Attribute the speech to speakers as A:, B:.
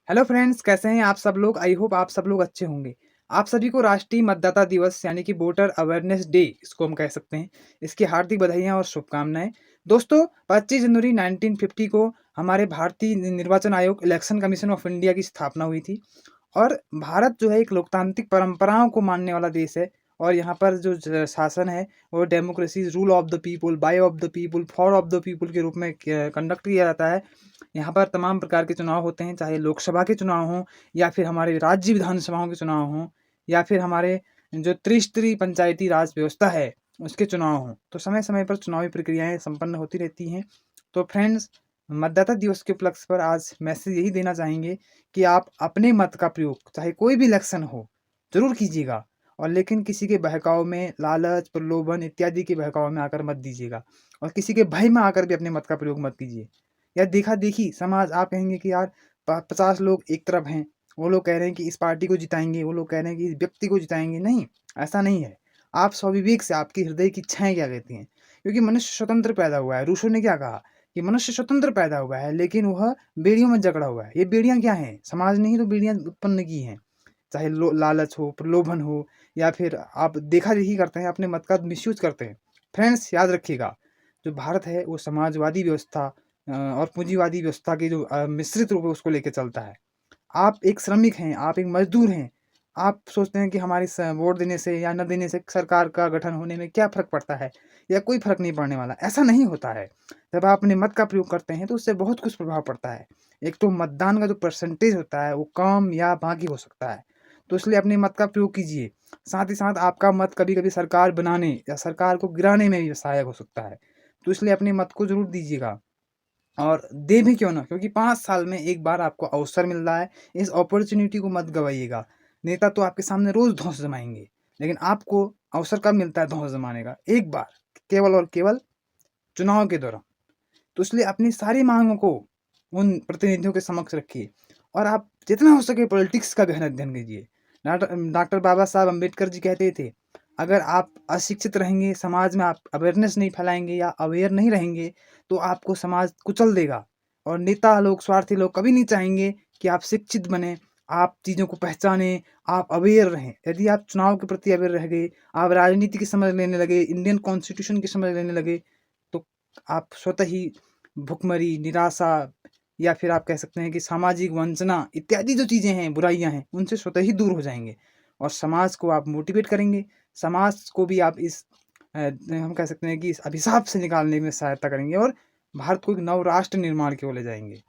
A: Hello friends, कैसे हैं आप सब लोग। आई होप आप सब लोग अच्छे होंगे। आप सभी को राष्ट्रीय मतदाता दिवस यानी कि वोटर अवेयरनेस डे इसको हम कह सकते हैं, इसकी हार्दिक बधाइयां और शुभकामनाएं। दोस्तों, 25 जनवरी 1950 को हमारे भारतीय निर्वाचन आयोग इलेक्शन कमीशन ऑफ इंडिया की स्थापना हुई थी। और भारत जो है एक लोकतांत्रिक परंपराओं को मानने वाला देश है। और यहाँ पर जो शासन है वो democracy, rule of the people, by of the people, for of the people के रूप में कंडक्ट किया जाता है। यहाँ पर तमाम प्रकार के चुनाव होते हैं, चाहे लोकसभा के चुनाव हों या फिर हमारे राज्य विधानसभाओं के चुनाव हों या फिर हमारे जो त्रिस्तरीय पंचायती राज व्यवस्था है उसके चुनाव हों। तो समय समय पर चुनावी प्रक्रियाएं संपन्न होती रहती हैं। तो फ्रेंड्स, मतदाता दिवस के उपलक्ष्य पर आज मैसेज यही देना चाहेंगे कि आप अपने मत का प्रयोग चाहे कोई भी इलेक्शन हो जरूर कीजिएगा। और लेकिन किसी के बहकाव में, लालच, प्रलोभन इत्यादि के बहकाव में आकर मत दीजिएगा। और किसी के भय में आकर भी अपने मत का प्रयोग मत कीजिए। या देखा देखी समाज, आप कहेंगे कि यार 50 लोग एक तरफ हैं, वो लोग कह रहे हैं कि इस पार्टी को जिताएंगे, वो लोग कह रहे हैं कि इस व्यक्ति को जिताएंगे। नहीं, ऐसा नहीं है। आप स्वविवेक से, आपकी हृदय की इच्छाएं क्या कहती हैं, क्योंकि मनुष्य स्वतंत्र पैदा हुआ है। रूसो ने क्या कहा कि मनुष्य स्वतंत्र पैदा हुआ है लेकिन वह बेड़ियों में जकड़ा हुआ है। ये बेड़ियां क्या हैं? समाज ने ही तो बेड़ियां उत्पन्न की हैं। चाहे लालच हो, प्रलोभन हो, या फिर आप देखा देखी करते हैं, अपने मत का मिसयूज करते हैं। फ्रेंड्स, याद रखिएगा, जो भारत है वो समाजवादी व्यवस्था और पूंजीवादी व्यवस्था की जो मिश्रित रूप है उसको लेके चलता है। आप एक श्रमिक हैं, आप एक मजदूर हैं। आप सोचते हैं कि हमारी वोट देने से या न देने से सरकार का गठन होने में क्या फर्क पड़ता है, या कोई फर्क नहीं पड़ने वाला। ऐसा नहीं होता है। जब आप अपने मत का प्रयोग करते हैं तो उससे बहुत कुछ प्रभाव पड़ता है। एक तो मतदान का जो परसेंटेज होता है वो कम या बाकी हो सकता है। तो इसलिए अपने मत का प्रयोग कीजिए। साथ ही साथ आपका मत कभी कभी सरकार बनाने या सरकार को गिराने में भी सहायक हो सकता है। तो इसलिए अपने मत को जरूर दीजिएगा। और दे भी क्यों ना, क्योंकि 5 साल में एक बार आपको अवसर मिल रहा है। इस अपॉर्चुनिटी को मत गवाइएगा। नेता तो आपके सामने रोज धौंस जमाएंगे, लेकिन आपको अवसर कब मिलता है धौंस जमाने का? एक बार, केवल और केवल चुनाव के दौरान। तो इसलिए अपनी सारी मांगों को उन प्रतिनिधियों के समक्ष रखिए। और आप जितना हो सके पॉलिटिक्स का गहन अध्ययन कीजिए। डॉक्टर बाबा साहब अम्बेडकर जी कहते थे, अगर आप अशिक्षित रहेंगे, समाज में आप अवेयरनेस नहीं फैलाएंगे या अवेयर नहीं रहेंगे, तो आपको समाज कुचल देगा। और नेता लोग, स्वार्थी लोग कभी नहीं चाहेंगे कि आप शिक्षित बने, आप चीज़ों को पहचानें, आप अवेयर रहें। यदि आप चुनाव के प्रति अवेयर रह गए, आप राजनीति की समझ लेने लगे, इंडियन कॉन्स्टिट्यूशन की समझ लेने लगे, तो आप स्वतः ही भुखमरी, निराशा, या फिर आप कह सकते हैं कि सामाजिक वंचना इत्यादि जो चीज़ें हैं, बुराइयां हैं, उनसे स्वतः ही दूर हो जाएंगे। और समाज को आप मोटिवेट करेंगे। समाज को भी आप इस हम कह सकते हैं कि इस अभिशाप से निकालने में सहायता करेंगे और भारत को एक नव राष्ट्र निर्माण की ओर ले जाएंगे।